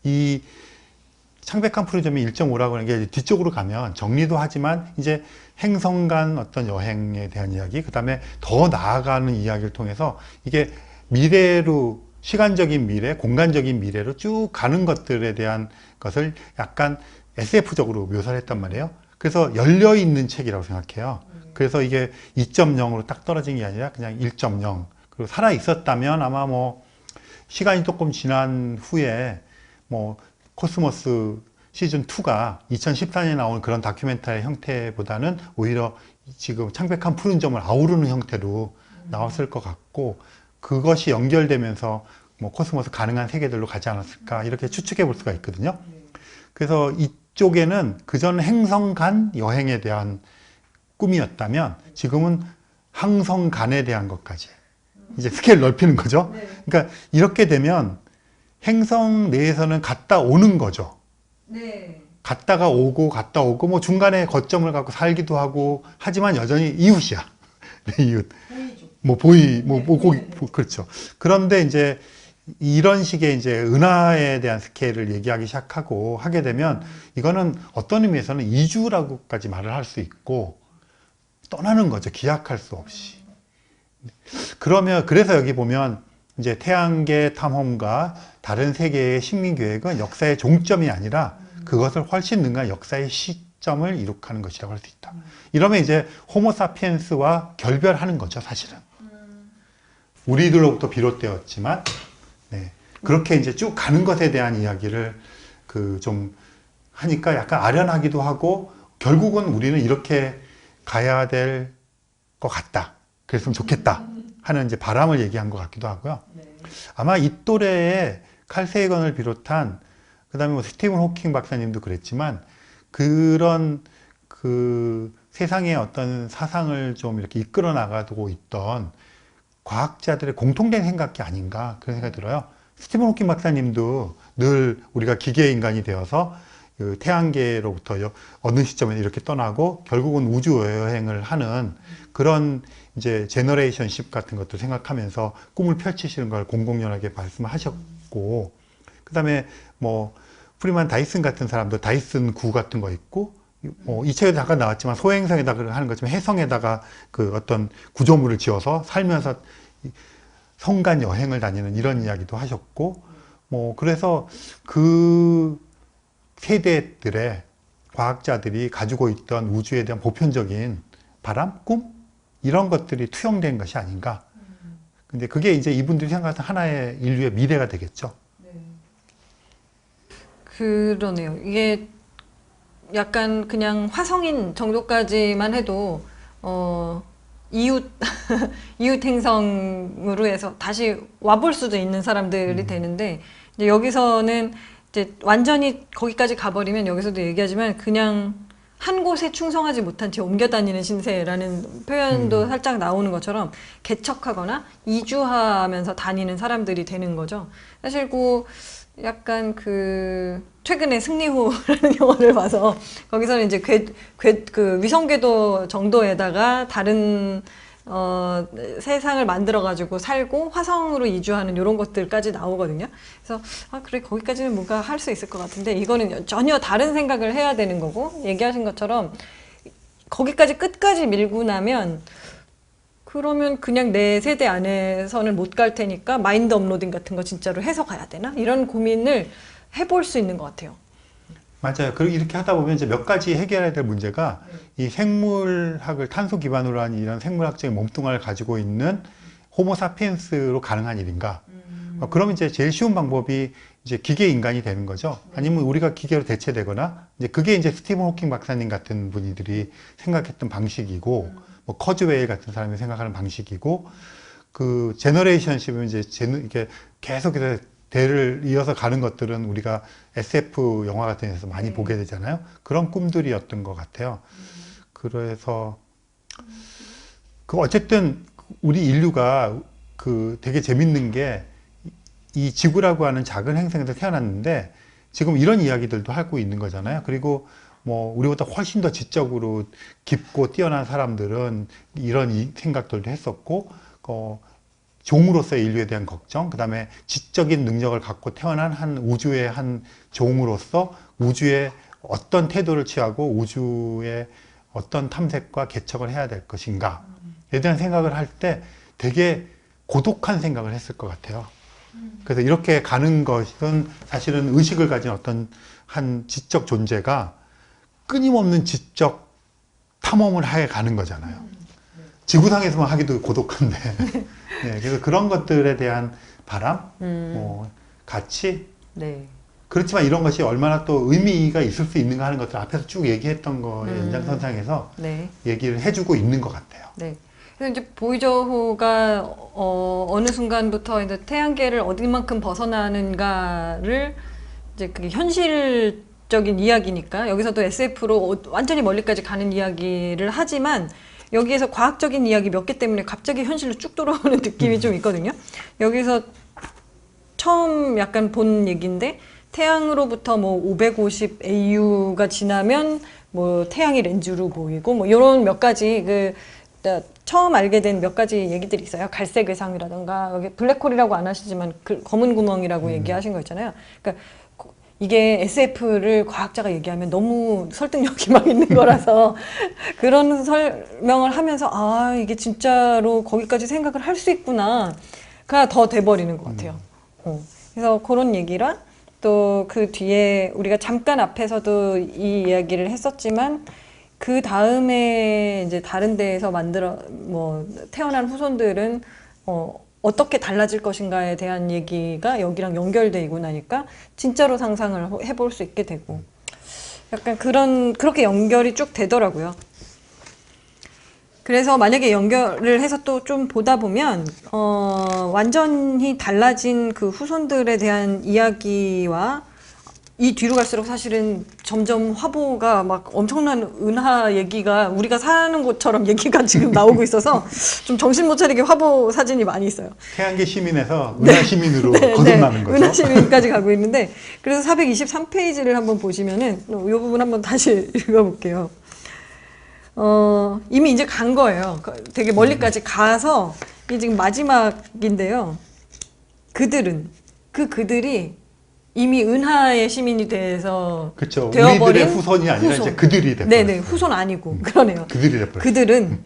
이 창백한 푸른 점이 1.5라고 하는 게 뒤쪽으로 가면 정리도 하지만 이제 행성 간 어떤 여행에 대한 이야기, 그 다음에 더 나아가는 이야기를 통해서 이게 미래로, 시간적인 미래, 공간적인 미래로 쭉 가는 것들에 대한 것을 약간 SF적으로 묘사를 했단 말이에요. 그래서 열려있는 책이라고 생각해요. 그래서 이게 2.0으로 딱 떨어진 게 아니라 그냥 1.0. 그리고 살아있었다면 아마 뭐 시간이 조금 지난 후에 뭐 코스모스 시즌2가 2014년에 나온 그런 다큐멘터리 형태보다는 오히려 지금 창백한 푸른 점을 아우르는 형태로 나왔을 것 같고, 그것이 연결되면서 뭐 코스모스 가능한 세계들로 가지 않았을까 이렇게 추측해 볼 수가 있거든요. 그래서 이쪽에는 그전 행성 간 여행에 대한 꿈이었다면 지금은 항성 간에 대한 것까지 이제 스케일 넓히는 거죠. 그러니까 이렇게 되면 행성 내에서는 갔다 오는 거죠. 네. 갔다가 오고 갔다 오고 뭐 중간에 거점을 갖고 살기도 하고 하지만 여전히 이웃이야. 이웃. 그렇죠. 그런데 이제 이런 식의 이제 은하에 대한 스케일을 얘기하기 시작하고 하게 되면 이거는 어떤 의미에서는 이주라고까지 말을 할 수 있고 떠나는 거죠. 기약할 수 없이. 그래서 여기 보면 이제 태양계 탐험과 다른 세계의 식민 계획은 역사의 종점이 아니라 그것을 훨씬 능가한 역사의 시점을 이룩하는 것이라고 할 수 있다. 이러면 이제 호모사피엔스와 결별하는 거죠, 사실은. 우리들로부터 비롯되었지만, 네. 그렇게 이제 쭉 가는 것에 대한 이야기를 좀 하니까 약간 아련하기도 하고, 결국은 우리는 이렇게 가야 될 것 같다. 그랬으면 좋겠다. 하는 이제 바람을 얘기한 것 같기도 하고요. 아마 이 또래의 칼 세이건을 비롯한, 그 다음에 뭐 스티븐 호킹 박사님도 그랬지만, 그런 세상의 어떤 사상을 좀 이렇게 이끌어 나가고 있던 과학자들의 공통된 생각이 아닌가 그런 생각이 들어요. 스티븐 호킹 박사님도 늘 우리가 기계 인간이 되어서 그 태양계로부터 어느 시점에 이렇게 떠나고 결국은 우주 여행을 하는 그런 이제 제너레이션십 같은 것도 생각하면서 꿈을 펼치시는 걸 공공연하게 말씀하셨고, 그다음에 뭐 프리만 다이슨 같은 사람도 다이슨 구 같은 거 있고, 이 책에도 잠깐 나왔지만 소행성에다가 하는 것처럼 해성에다가 그 어떤 구조물을 지어서 살면서 성간 여행을 다니는 이런 이야기도 하셨고, 뭐 그래서 그 세대들의 과학자들이 가지고 있던 우주에 대한 보편적인 바람, 꿈 이런 것들이 투영된 것이 아닌가. 근데 그게 이제 이분들이 생각하는 하나의 인류의 미래가 되겠죠. 그러네요. 이게 약간 그냥 화성인 정도까지만 해도 이웃 이웃 행성으로 해서 다시 와볼 수도 있는 사람들이 되는데, 이제 여기서는 이제 완전히 거기까지 가버리면 여기서도 얘기하지만 그냥 한 곳에 충성하지 못한 채 옮겨 다니는 신세라는 표현도 살짝 나오는 것처럼 개척하거나 이주하면서 다니는 사람들이 되는 거죠. 사실 약간 최근에 승리호라는 영화를 봐서 거기서는 이제 그 위성궤도 정도에다가 다른 세상을 만들어가지고 살고 화성으로 이주하는 이런 것들까지 나오거든요. 그래서 그래, 거기까지는 뭔가 할 수 있을 것 같은데 이거는 전혀 다른 생각을 해야 되는 거고, 얘기하신 것처럼 거기까지 끝까지 밀고 나면 그러면 그냥 내 세대 안에서는 못 갈 테니까 마인드 업로딩 같은 거 진짜로 해서 가야 되나? 이런 고민을 해볼 수 있는 것 같아요. 맞아요. 그리고 이렇게 하다 보면 이제 몇 가지 해결해야 될 문제가 이 생물학을 탄소 기반으로 한 이런 생물학적인 몸뚱아리를 가지고 있는 호모사피엔스로 가능한 일인가? 그러면 이제 제일 쉬운 방법이 이제 기계 인간이 되는 거죠. 아니면 우리가 기계로 대체되거나, 이제 그게 이제 스티븐 호킹 박사님 같은 분들이 생각했던 방식이고, 뭐 커즈웨일 같은 사람이 생각하는 방식이고, 그 제너레이션십은 이제 이게 계속해서 대를 이어서 가는 것들은 우리가 SF 영화 같은 데서 많이 보게 되잖아요. 그런 꿈들이었던 것 같아요. 그래서 어쨌든 우리 인류가 되게 재밌는 게 이 지구라고 하는 작은 행성에서 태어났는데 지금 이런 이야기들도 하고 있는 거잖아요. 그리고 뭐 우리보다 훨씬 더 지적으로 깊고 뛰어난 사람들은 이런 생각들도 했었고, 종으로서의 인류에 대한 걱정, 그 다음에 지적인 능력을 갖고 태어난 한 우주의 한 종으로서 우주에 어떤 태도를 취하고 우주의 어떤 탐색과 개척을 해야 될 것인가에 대한 생각을 할 때 되게 고독한 생각을 했을 것 같아요. 그래서 이렇게 가는 것은 사실은 의식을 가진 어떤 한 지적 존재가 끊임없는 지적 탐험을 해 가는 거잖아요. 지구상에서만 하기도 고독한데. 네, 그래서 그런 것들에 대한 바람, 뭐 가치. 네. 그렇지만 이런 것이 얼마나 또 의미가 있을 수 있는가 하는 것들 앞에서 쭉 얘기했던 거의 연장선상에서 네. 얘기를 해주고 있는 것 같아요. 네. 그래서 이제 보이저호가 어느 순간부터 이제 태양계를 어디만큼 벗어나는가를 이제 그게 현실적인 이야기니까 여기서도 SF로 완전히 멀리까지 가는 이야기를 하지만 여기에서 과학적인 이야기 몇 개 때문에 갑자기 현실로 쭉 돌아오는 느낌이 좀 있거든요. 여기서 처음 약간 본 얘기인데 태양으로부터 뭐 550 AU가 지나면 뭐 태양이 렌즈로 보이고 뭐 이런 몇 가지 처음 알게 된 몇 가지 얘기들이 있어요. 갈색 외상이라던가 여기 블랙홀이라고 안 하시지만 검은 구멍이라고 얘기하신 거 있잖아요. 그러니까 이게 SF를 과학자가 얘기하면 너무 설득력이 막 있는 거라서 그런 설명을 하면서 이게 진짜로 거기까지 생각을 할 수 있구나가 더 돼버리는 것 같아요. 그래서 그런 얘기랑 또 그 뒤에 우리가 잠깐 앞에서도 이 이야기를 했었지만 그 다음에 이제 다른 데에서 태어난 후손들은 어떻게 달라질 것인가에 대한 얘기가 여기랑 연결되고 나니까 진짜로 상상을 해볼 수 있게 되고 약간 그렇게 연결이 쭉 되더라고요. 그래서 만약에 연결을 해서 또 좀 보다 보면 완전히 달라진 그 후손들에 대한 이야기와 이 뒤로 갈수록 사실은 점점 화보가 막 엄청난 은하 얘기가 우리가 사는 곳처럼 얘기가 지금 나오고 있어서 좀 정신 못 차리게 화보 사진이 많이 있어요. 태양계 시민에서 은하 시민으로 거듭나는 거죠. 은하 시민까지 가고 있는데 그래서 423페이지를 한번 보시면은 이 부분 한번 다시 읽어볼게요. 이미 이제 간 거예요. 되게 멀리까지 가서 이게 지금 마지막인데요. 그들이 이미 은하의 시민이 돼서 그렇죠. 되어버린 우리들의 후손이 아니라 이제 그들이 돼버렸어요. 네네, 후손 아니고 그러네요. 그들이 돼버렸어요. 그들은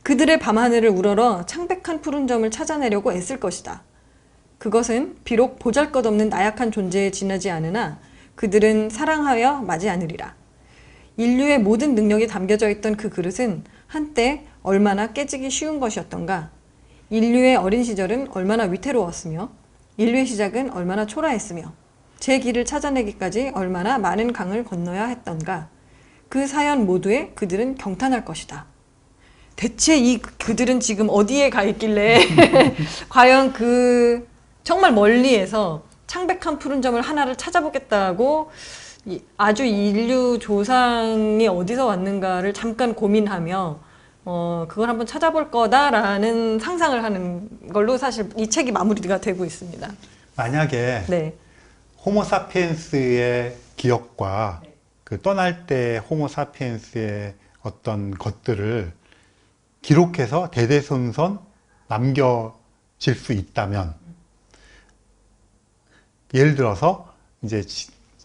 그들의 밤하늘을 우러러 창백한 푸른 점을 찾아내려고 애쓸 것이다. 그것은 비록 보잘것없는 나약한 존재에 지나지 않으나 그들은 사랑하여 맞이 않으리라. 인류의 모든 능력이 담겨져 있던 그 그릇은 한때 얼마나 깨지기 쉬운 것이었던가. 인류의 어린 시절은 얼마나 위태로웠으며 인류의 시작은 얼마나 초라했으며 제 길을 찾아내기까지 얼마나 많은 강을 건너야 했던가. 그 사연 모두에 그들은 경탄할 것이다. 대체 이 그들은 지금 어디에 가 있길래 과연 그 정말 멀리에서 창백한 푸른 점을 하나를 찾아보겠다고 아주 인류 조상이 어디서 왔는가를 잠깐 고민하며 그걸 한번 찾아볼 거다라는 상상을 하는 걸로 사실 이 책이 마무리가 되고 있습니다. 만약에 네. 호모사피엔스의 기억과 그 떠날 때 호모사피엔스의 어떤 것들을 기록해서 대대손손 남겨질 수 있다면, 예를 들어서 이제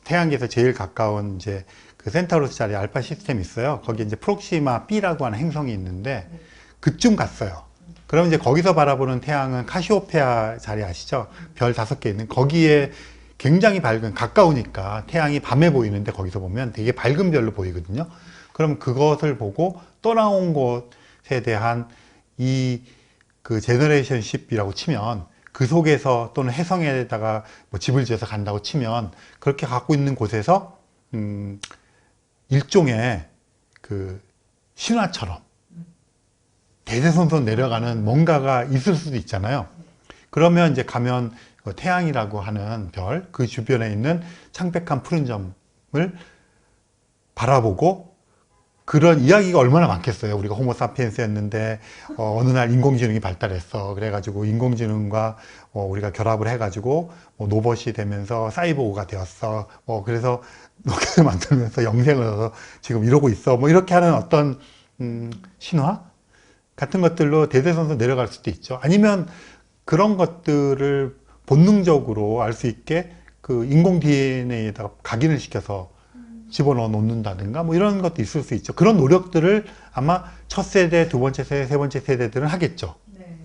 태양계에서 제일 가까운 이제 그 센타우루스 자리 알파 시스템이 있어요. 거기 이제 프록시마 B라고 하는 행성이 있는데 그쯤 갔어요. 그럼 이제 거기서 바라보는 태양은 카시오페아 자리 아시죠? 별 5개 있는 거기에 굉장히 밝은, 가까우니까 태양이 밤에 보이는데 거기서 보면 되게 밝은 별로 보이거든요. 그럼 그것을 보고 떠나온 곳에 대한 그 제너레이션십이라고 치면 그 속에서 또는 해성에다가 뭐 집을 지어서 간다고 치면 그렇게 갖고 있는 곳에서 일종의 그 신화처럼 대대손손 내려가는 뭔가가 있을 수도 있잖아요. 그러면 이제 가면 태양이라고 하는 별, 그 주변에 있는 창백한 푸른 점을 바라보고 그런 이야기가 얼마나 많겠어요. 우리가 호모사피엔스였는데 어느 날 인공지능이 발달했어. 그래가지고 인공지능과 우리가 결합을 해가지고 로봇이 되면서 사이보그가 되었어. 그래서 로켓을 만들면서 영생을 얻어서 지금 이러고 있어. 뭐 이렇게 하는 어떤 신화 같은 것들로 대대손손 내려갈 수도 있죠. 아니면 그런 것들을 본능적으로 알 수 있게 그 인공 DNA에다가 각인을 시켜서 집어넣어 놓는다든가 뭐 이런 것도 있을 수 있죠. 그런 노력들을 아마 첫 세대, 두 번째 세대, 세 번째 세대들은 하겠죠. 네.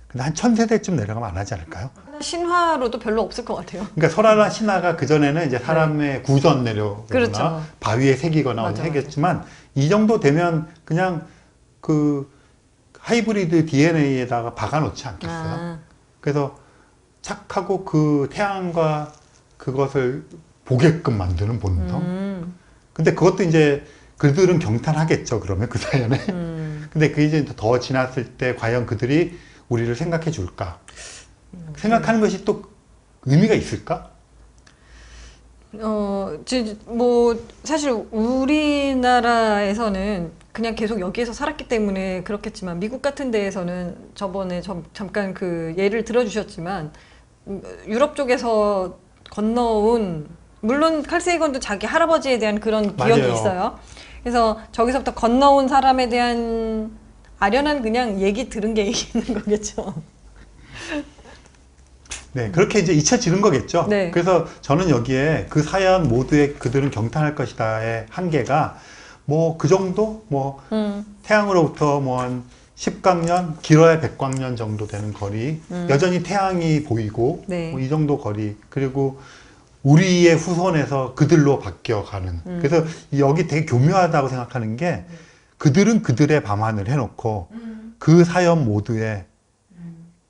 근데 한 1000세대쯤 내려가면 안 하지 않을까요? 신화로도 별로 없을 것 같아요. 그러니까 설화나 신화가 그전에는 이제 사람의 구전 내려오거나 그렇죠. 바위에 새기거나 어디 새겼지만 이 정도 되면 그냥 그 하이브리드 DNA에다가 박아 놓지 않겠어요? 그래서 착하고 그 태양과 그것을 보게끔 만드는 본능. 근데 그것도 이제 그들은 경탄하겠죠. 그러면 그 사연에. 근데 그 이제 더 지났을 때 과연 그들이 우리를 생각해 줄까? 생각하는 것이 또 의미가 있을까? 뭐 사실 우리나라에서는 그냥 계속 여기에서 살았기 때문에 그렇겠지만 미국 같은 데에서는 저번에 잠깐 그 예를 들어주셨지만 유럽 쪽에서 건너온, 물론 칼 세이건도 자기 할아버지에 대한 그런 기억이 맞아요. 있어요. 그래서 저기서부터 건너온 사람에 대한 아련한 그냥 얘기 들은 게 있는 거겠죠. 네, 그렇게 이제 잊혀지는 거겠죠. 네. 그래서 저는 여기에 그 사연 모두에 그들은 경탄할 것이다의 한계가 뭐 그 정도? 뭐 태양으로부터 뭐 한 10광년, 길어야 100광년 정도 되는 거리, 여전히 태양이 보이고 네. 뭐 이 정도 거리, 그리고 우리의 후손에서 그들로 바뀌어가는. 그래서 여기 되게 교묘하다고 생각하는 게 그들은 그들의 밤하늘 해놓고 그 사연 모두에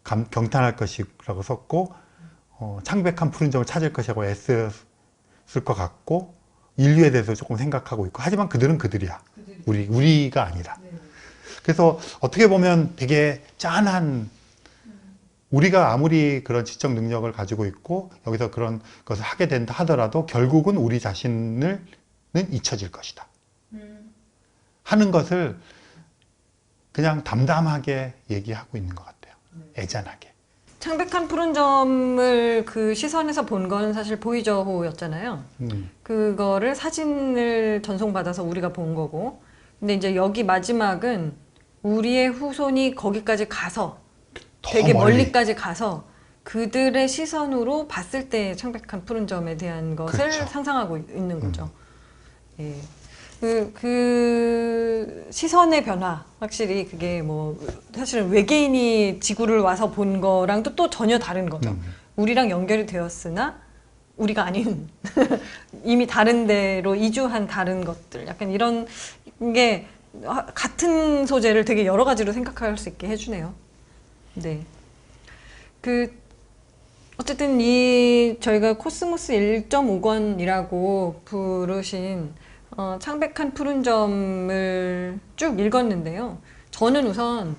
경탄할 것이라고 썼고 창백한 푸른 점을 찾을 것이라고 애썼을 것 같고 인류에 대해서 조금 생각하고 있고 하지만 그들은 그들이야. 우리가 아니라. 그래서 어떻게 보면 되게 짠한 우리가 아무리 그런 지적 능력을 가지고 있고 여기서 그런 것을 하게 된다 하더라도 결국은 우리 자신은 잊혀질 것이다. 하는 것을 그냥 담담하게 얘기하고 있는 것 같아요. 애잔하게. 창백한 푸른 점을 그 시선에서 본 건 사실 보이저호였잖아요. 그거를 사진을 전송받아서 우리가 본 거고. 근데 이제 여기 마지막은 우리의 후손이 거기까지 가서 되게 멀리까지 가서 그들의 시선으로 봤을 때 창백한 푸른 점에 대한 것을 그렇죠. 상상하고 있는 거죠. 예. 그 시선의 변화, 확실히 그게 뭐 사실은 외계인이 지구를 와서 본 거랑 또 전혀 다른 거죠. 우리랑 연결이 되었으나 우리가 아닌 이미 다른 데로 이주한 다른 것들, 약간 이런 게 같은 소재를 되게 여러 가지로 생각할 수 있게 해주네요. 네. 어쨌든 저희가 코스모스 1.5권이라고 부르신 창백한 푸른 점을 쭉 읽었는데요. 저는 우선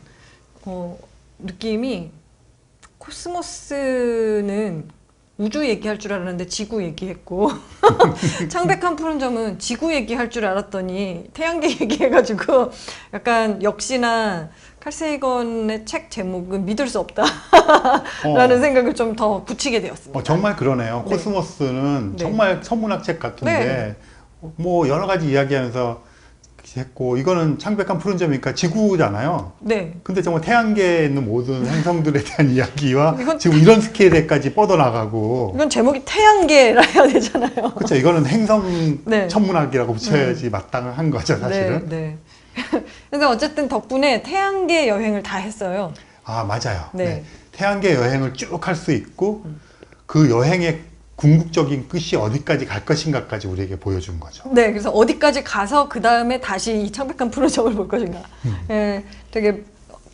느낌이 코스모스는 우주 얘기할 줄 알았는데 지구 얘기했고 창백한 푸른 점은 지구 얘기할 줄 알았더니 태양계 얘기해가지고 약간 역시나 칼 세이건의 책 제목은 믿을 수 없다 라는 생각을 좀 더 붙이게 되었습니다. 정말 그러네요. 네. 코스모스는 네. 정말 천문학 책 같은데 네. 뭐 여러 가지 이야기하면서 했고 이거는 창백한 푸른 점이니까 지구잖아요. 네. 근데 정말 태양계에 있는 모든 행성들에 대한 이야기와 이건 지금 이런 스케일에까지 뻗어나가고 이건 제목이 태양계라 해야 되잖아요. 그렇죠. 이거는 행성 네. 천문학이라고 붙여야지 마땅한 거죠, 사실은. 네. 그래서 어쨌든 덕분에 태양계 여행을 다 했어요. 아, 맞아요. 네. 네. 태양계 여행을 쭉 할 수 있고 그 여행의 궁극적인 끝이 어디까지 갈 것인가까지 우리에게 보여준 거죠. 네, 그래서 어디까지 가서 그 다음에 다시 이 창백한 푸른 점을 볼 것인가. 예, 되게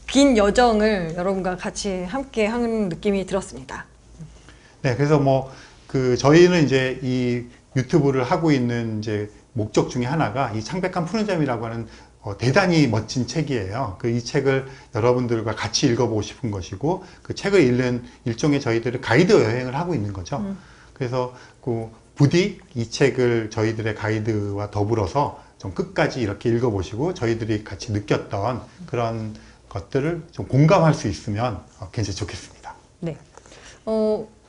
긴 여정을 여러분과 같이 함께 하는 느낌이 들었습니다. 네, 그래서 저희는 이제 이 유튜브를 하고 있는 이제 목적 중에 하나가 이 창백한 푸른 점이라고 하는 대단히 멋진 책이에요. 이 책을 여러분들과 같이 읽어보고 싶은 것이고, 그 책을 읽는 일종의 저희들의 가이드 여행을 하고 있는 거죠. 그래서 부디 이 책을 저희들의 가이드와 더불어서 좀 끝까지 이렇게 읽어보시고 저희들이 같이 느꼈던 그런 것들을 좀 공감할 수 있으면 굉장히 좋겠습니다. 네.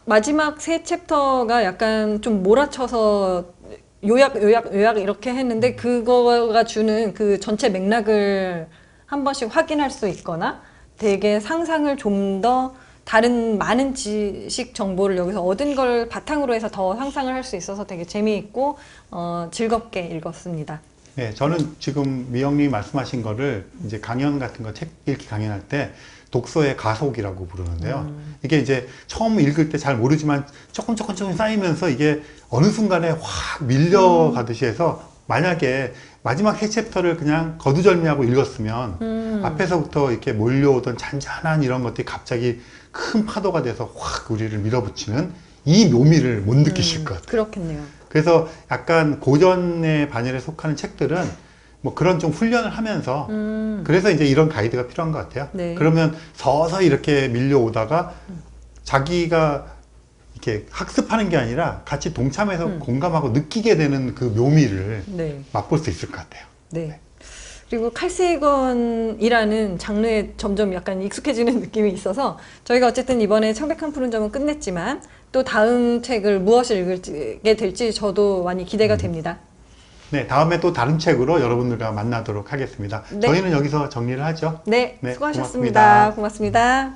마지막 세 챕터가 약간 좀 몰아쳐서 요약 이렇게 했는데 그거가 주는 그 전체 맥락을 한 번씩 확인할 수 있거나 되게 상상을 좀 더 다른 많은 지식 정보를 여기서 얻은 걸 바탕으로 해서 더 상상을 할 수 있어서 되게 재미있고 즐겁게 읽었습니다. 네, 저는 지금 미영님이 말씀하신 거를 이제 강연 같은 거 책 읽기 강연할 때 독서의 가속이라고 부르는데요. 이게 이제 처음 읽을 때 잘 모르지만 조금 쌓이면서 이게 어느 순간에 확 밀려가듯이 해서 만약에 마지막 세 챕터를 그냥 거두절미하고 읽었으면 앞에서부터 이렇게 몰려오던 잔잔한 이런 것들이 갑자기 큰 파도가 돼서 확 우리를 밀어붙이는 이 묘미를 못 느끼실 것 같아요. 그렇겠네요. 그래서 약간 고전의 반열에 속하는 책들은 뭐 그런 좀 훈련을 하면서 그래서 이제 이런 가이드가 필요한 것 같아요. 네. 그러면 서서히 이렇게 밀려오다가 자기가 이렇게 학습하는 게 아니라 같이 동참해서 공감하고 느끼게 되는 그 묘미를 네. 맛볼 수 있을 것 같아요. 네. 그리고 칼 세이건이라는 장르에 점점 약간 익숙해지는 느낌이 있어서 저희가 어쨌든 이번에 창백한 푸른 점은 끝냈지만 또 다음 책을 무엇을 읽게 될지 저도 많이 기대가 됩니다. 네, 다음에 또 다른 책으로 여러분들과 만나도록 하겠습니다. 네. 저희는 여기서 정리를 하죠. 네, 네, 수고하셨습니다. 고맙습니다.